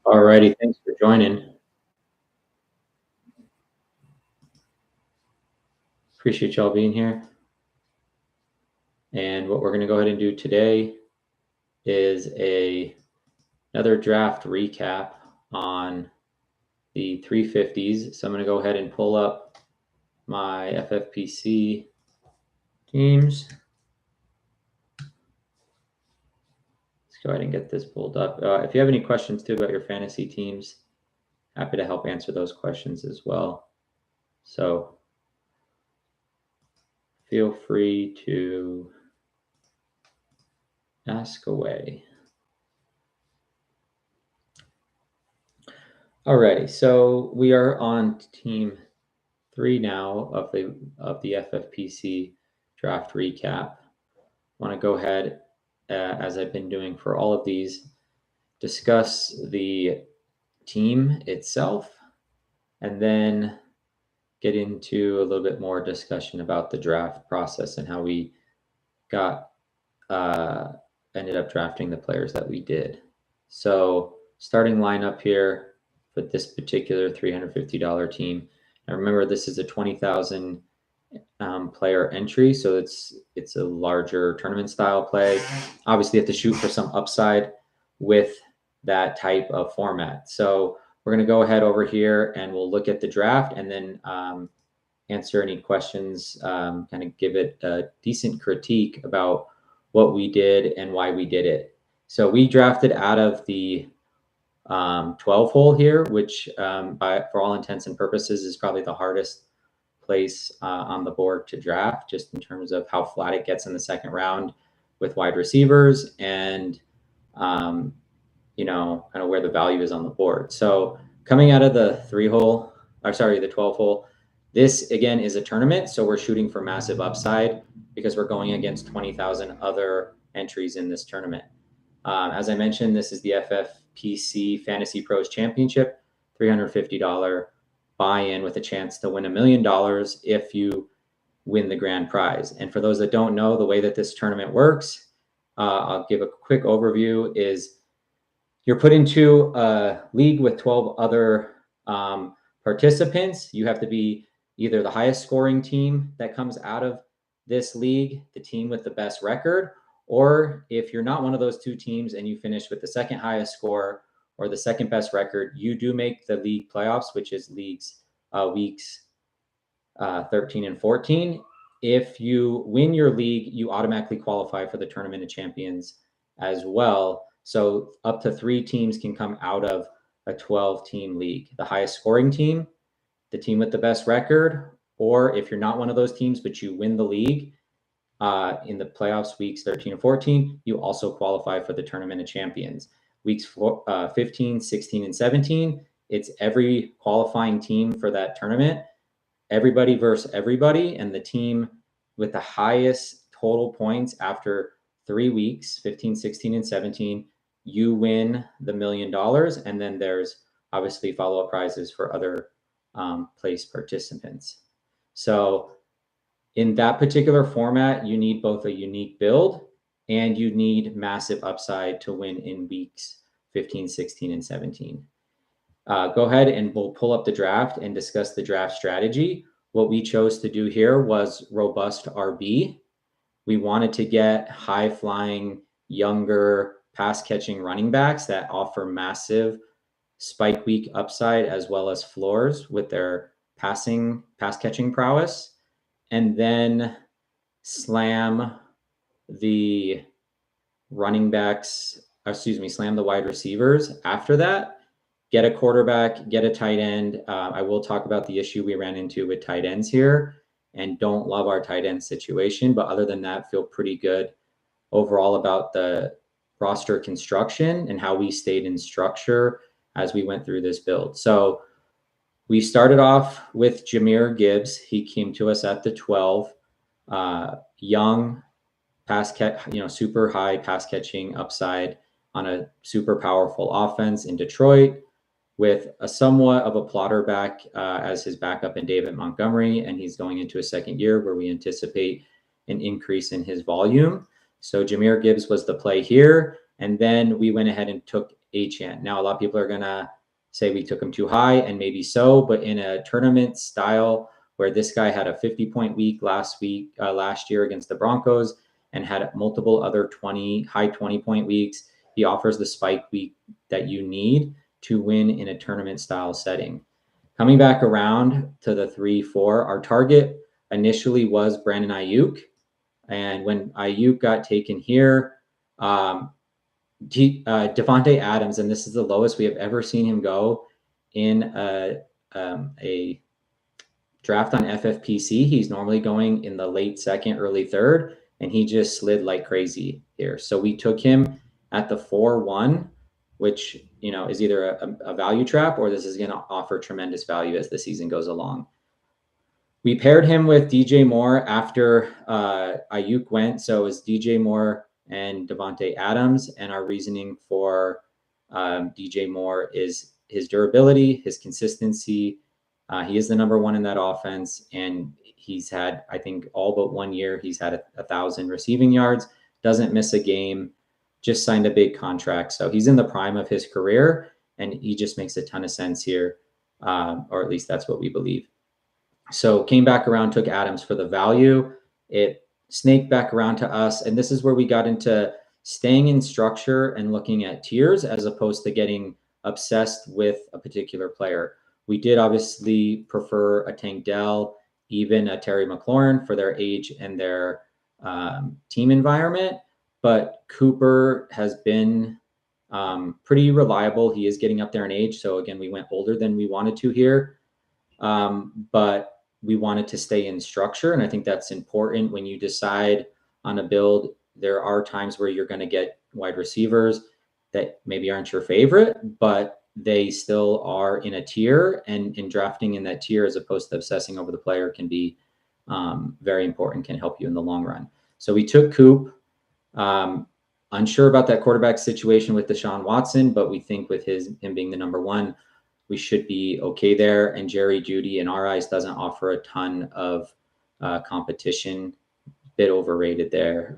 Alrighty, thanks for joining. Appreciate y'all being here. And what we're going to go ahead and do today is another draft recap on the 350s. So I'm going to go ahead and pull up my FFPC teams. Let's go ahead and get this pulled up. If you have any questions too about your fantasy teams, happy to help answer those questions as well. So feel free to ask away. Alrighty, so we are on team 3 now of the FFPC draft recap. I want to go ahead, as I've been doing for all of these, discuss the team itself, and then get into a little bit more discussion about the draft process and how we ended up drafting the players that we did. So starting lineup here for this particular $350 team. Now remember, this is a 20,000 player entry, so it's a larger tournament style play. Obviously, you have to shoot for some upside with that type of format. So we're going to go ahead over here and we'll look at the draft and then answer any questions, kind of give it a decent critique about what we did and why we did it. So we drafted out of the 12 hole here, which for all intents and purposes is probably the hardest place on the board to draft, just in terms of how flat it gets in the second round with wide receivers and you know, kind of where the value is on the board. So coming out of the 12 hole, this again is a tournament, so we're shooting for massive upside because we're going against 20,000 other entries in this tournament. As I mentioned, this is the FFPC FantasyPros Championship, $350 buy-in with a chance to win $1 million if you win the grand prize. And for those that don't know, the way that this tournament works, I'll give a quick overview, is you're put into a league with 12 other participants. You have to be either the highest scoring team that comes out of this league, the team with the best record, or if you're not one of those two teams and you finish with the second highest score or the second best record, you do make the league playoffs, which is weeks 13 and 14. If you win your league, you automatically qualify for the Tournament of Champions as well. So up to 3 teams can come out of a 12-team league. The highest scoring team, the team with the best record, or if you're not one of those teams but you win the league in the playoffs weeks 13 and 14, you also qualify for the Tournament of Champions. Weeks 15, 16, and 17, it's every qualifying team for that tournament, everybody versus everybody, and the team with the highest total points after 3 weeks, 15, 16, and 17, you win the $1 million. And then there's obviously follow-up prizes for other place participants. So in that particular format, you need both a unique build and you need massive upside to win in weeks 15, 16, and 17. Go ahead and we'll pull up the draft and discuss the draft strategy. What we chose to do here was robust RB. We wanted to get high-flying, younger, pass-catching running backs that offer massive spike week upside as well as floors with their pass-catching prowess, and then slam the running backs, slam the wide receivers after that. Get a quarterback, get a tight end. I will talk about the issue we ran into with tight ends here and don't love our tight end situation. But other than that, feel pretty good overall about the roster construction and how we stayed in structure as we went through this build. So we started off with Jahmyr Gibbs. He came to us at the 12, young, super high pass catching upside on a super powerful offense in Detroit, with a somewhat of a plotter back as his backup in David Montgomery, and he's going into a second year where we anticipate an increase in his volume. So Jahmyr Gibbs was the play here. And then we went ahead and took Achane. Now, a lot of people are going to say we took him too high, and maybe so, but in a tournament style where this guy had a 50-point week last year against the Broncos and had multiple other high 20-point weeks, he offers the spike week that you need to win in a tournament style setting. Coming back around to the 3-4, our target initially was Brandon Ayuk. And when Ayuk got taken here, Devontae Adams, and this is the lowest we have ever seen him go in a draft on FFPC. He's normally going in the late second, early third, and he just slid like crazy here. So we took him at the 4-1, which is either a value trap or this is going to offer tremendous value as the season goes along. We paired him with DJ Moore after Ayuk went. So it was DJ Moore and Devontae Adams. And our reasoning for DJ Moore is his durability, his consistency. He is the number one in that offense. And he's had, I think, all but 1 year, he's had 1,000 receiving yards, doesn't miss a game, just signed a big contract. So he's in the prime of his career, and he just makes a ton of sense here, or at least that's what we believe. So came back around, took Adams for the value. It snaked back around to us. And this is where we got into staying in structure and looking at tiers as opposed to getting obsessed with a particular player. We did obviously prefer a Tank Dell, even a Terry McLaurin for their age and their team environment. But Cooper has been pretty reliable. He is getting up there in age. So again, we went older than we wanted to here. But we wanted to stay in structure. And I think that's important when you decide on a build. There are times where you're going to get wide receivers that maybe aren't your favorite, but they still are in a tier, and in drafting in that tier as opposed to obsessing over the player can be very important, can help you in the long run. So we took Coop. Unsure about that quarterback situation with Deshaun Watson, but we think with him being the number one, we should be okay there. And Jerry Jeudy, in our eyes, doesn't offer a ton of competition. Bit overrated there,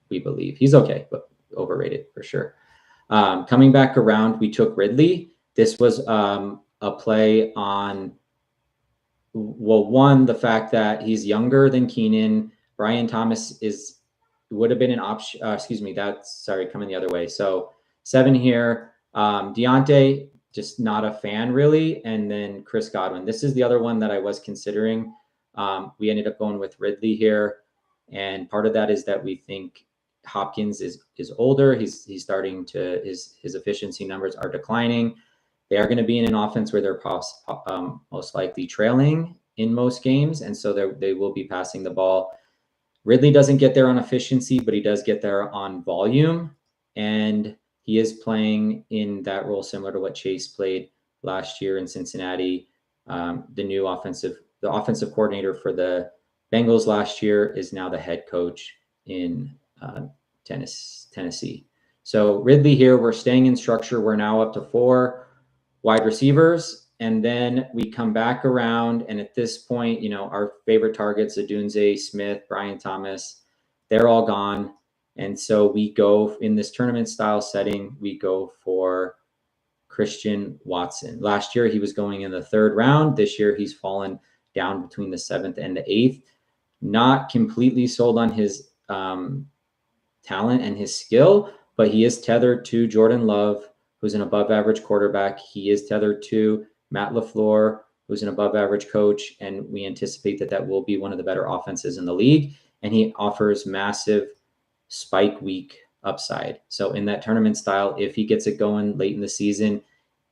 we believe. He's okay, but overrated for sure. Coming back around, we took Ridley. This was a play on, well, one, the fact that he's younger than Keenan. Brian Thomas would have been an option. Coming the other way. So 7 here. Deontay, just not a fan really. And then Chris Godwin. This is the other one that I was considering. We ended up going with Ridley here. And part of that is that we think Hopkins is older. He's starting to, his efficiency numbers are declining. They are going to be in an offense where they're most likely trailing in most games. And so they will be passing the ball. Ridley doesn't get there on efficiency, but he does get there on volume. And he is playing in that role similar to what Chase played last year in Cincinnati. The offensive coordinator for the Bengals last year is now the head coach in Tennessee. So Ridley here, we're staying in structure. We're now up to 4 wide receivers. And then we come back around. And at this point, our favorite targets, Odunze, Smith, Brian Thomas, they're all gone. And so we go in this tournament style setting, we go for Christian Watson. Last year, he was going in the 3rd round. This year, he's fallen down between the 7th and the 8th. Not completely sold on his talent and his skill, but he is tethered to Jordan Love, who's an above average quarterback. He is tethered to Matt LaFleur, who's an above average coach. And we anticipate that will be one of the better offenses in the league. And he offers massive spike week upside. So in that tournament style, if he gets it going late in the season,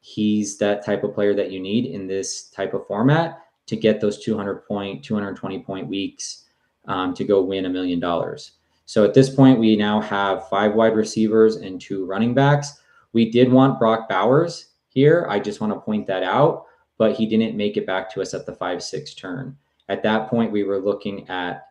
he's that type of player that you need in this type of format to get those 220 point weeks to go win $1 million. So at this point, we now have 5 wide receivers and 2 running backs. We did want Brock Bowers here. I just want to point that out, but he didn't make it back to us at the 5-6 turn. At that point, we were looking at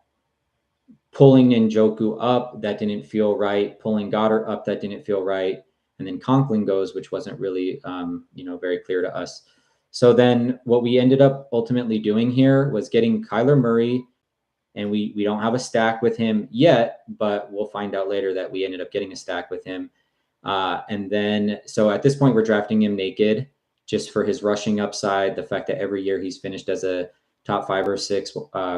pulling Njoku up. That didn't feel right. Pulling Goddard up. That didn't feel right. And then Conklin goes, which wasn't really, very clear to us. So then what we ended up ultimately doing here was getting Kyler Murray, and we don't have a stack with him yet, but we'll find out later that we ended up getting a stack with him. And then, so at this point, we're drafting him naked just for his rushing upside, the fact that every year he's finished as a top 5 or 6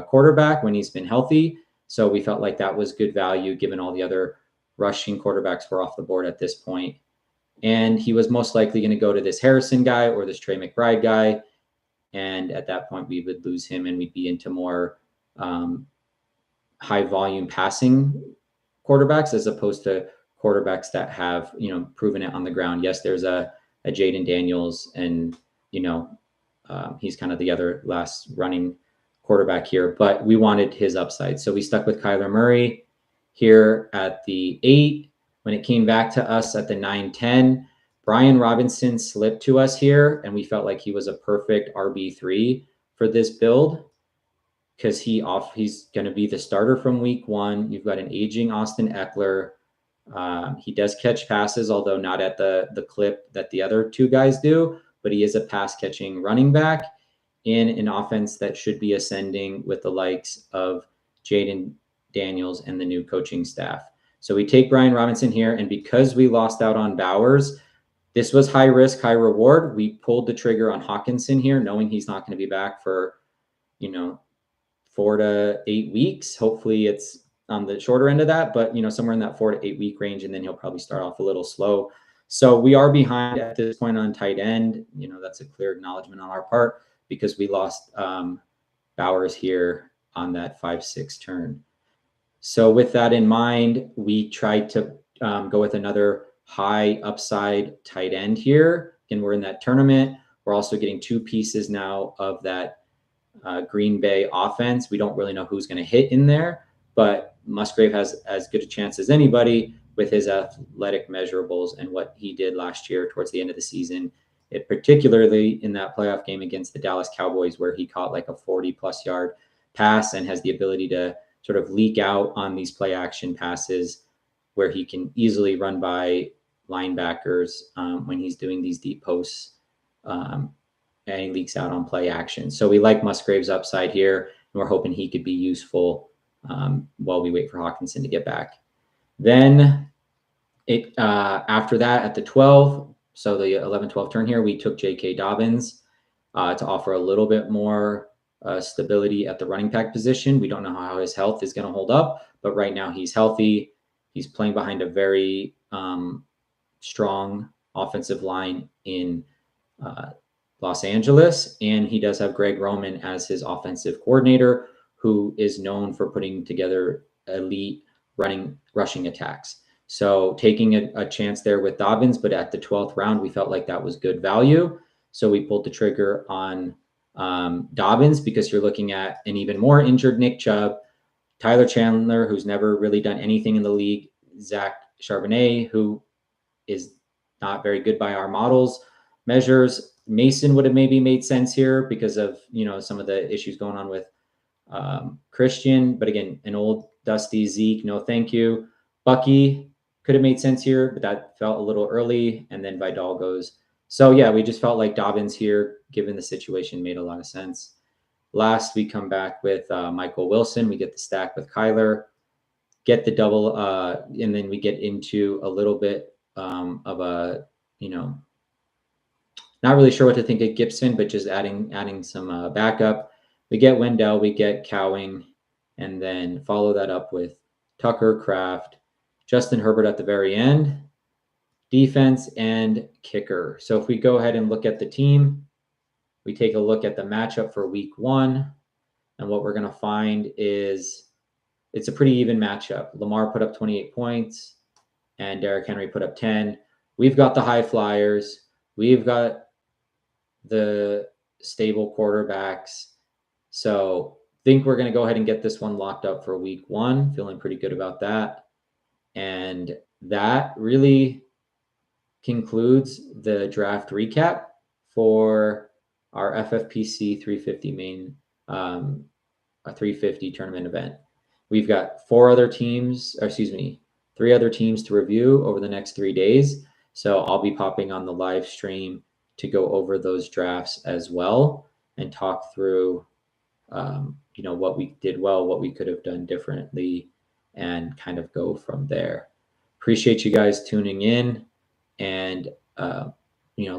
quarterback when he's been healthy. So we felt like that was good value given all the other rushing quarterbacks were off the board at this point. And he was most likely going to go to this Harrison guy or this Trey McBride guy. And at that point, we would lose him and we'd be into more high volume passing quarterbacks as opposed to quarterbacks that have, proven it on the ground. Yes, there's a Jaden Daniels and, he's kind of the other last running quarterback here, but we wanted his upside. So we stuck with Kyler Murray here at the 8. When it came back to us at the 9-10, Brian Robinson slipped to us here, and we felt like he was a perfect RB3 for this build because he's going to be the starter from week 1. You've got an aging Austin Eckler. He does catch passes, although not at the clip that the other 2 guys do, but he is a pass-catching running back in an offense that should be ascending with the likes of Jaden Daniels and the new coaching staff. So we take Brian Robinson here, and because we lost out on Bowers, this was high risk, high reward. We pulled the trigger on Hawkinson here, knowing he's not going to be back for, 4 to 8 weeks. Hopefully it's on the shorter end of that, but, somewhere in that 4 to 8 week range, and then he'll probably start off a little slow. So we are behind at this point on tight end. That's a clear acknowledgement on our part because we lost Bowers here on that 5-6 turn. So with that in mind, we tried to go with another high upside tight end here. And we're in that tournament. We're also getting 2 pieces now of that Green Bay offense. We don't really know who's going to hit in there, but Musgrave has as good a chance as anybody with his athletic measurables and what he did last year towards the end of the season. It particularly in that playoff game against the Dallas Cowboys, where he caught like a 40-plus yard pass and has the ability to sort of leak out on these play action passes where he can easily run by linebackers when he's doing these deep posts, and he leaks out on play action. So we like Musgrave's upside here, and we're hoping he could be useful while we wait for Hawkinson to get back. Then after that at the 12, so the 11-12 turn here, we took J.K. Dobbins to offer a little bit more stability at the running back position. We don't know how his health is going to hold up, but right now he's healthy. He's playing behind a very strong offensive line in Los Angeles, and he does have Greg Roman as his offensive coordinator, who is known for putting together elite rushing attacks. So taking a chance there with Dobbins, but at the 12th round, we felt like that was good value. So we pulled the trigger on Dobbins because you're looking at an even more injured Nick Chubb, Tyler Chandler, who's never really done anything in the league, Zach Charbonnet, who is not very good by our models measures. Mason would have maybe made sense here because of, some of the issues going on with Christian. But again, an old dusty Zeke, no thank you. Bucky could have made sense here, but that felt a little early. And then Vidal goes. So yeah, we just felt like Dobbins here, given the situation, made a lot of sense. Last, we come back with Michael Wilson. We get the stack with Kyler, get the double, and then we get into a little bit of a, not really sure what to think of Gibson, but just adding some backup. We get Wendell, we get Cowing, and then follow that up with Tucker, Kraft, Justin Herbert at the very end, defense, and kicker. So if we go ahead and look at the team, we take a look at the matchup for week 1, and what we're going to find is it's a pretty even matchup. Lamar put up 28 points, and Derrick Henry put up 10. We've got the high flyers. We've got the stable quarterbacks. So think we're going to go ahead and get this one locked up for week 1. Feeling pretty good about that. And that really concludes the draft recap for our FFPC 350 main, a 350 tournament event. We've got 3 other teams to review over the next 3 days. So I'll be popping on the live stream to go over those drafts as well and talk through, what we did well, what we could have done differently, and kind of go from there. Appreciate you guys tuning in. And,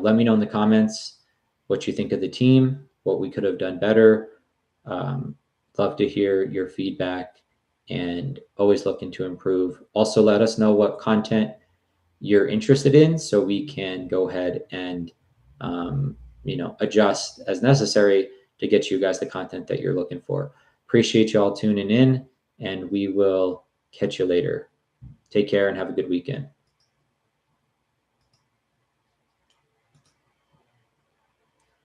let me know in the comments what you think of the team, what we could have done better. Love to hear your feedback and always looking to improve. Also, let us know what content you're interested in so we can go ahead and, adjust as necessary to get you guys the content that you're looking for. Appreciate you all tuning in, and we will catch you later. Take care and have a good weekend.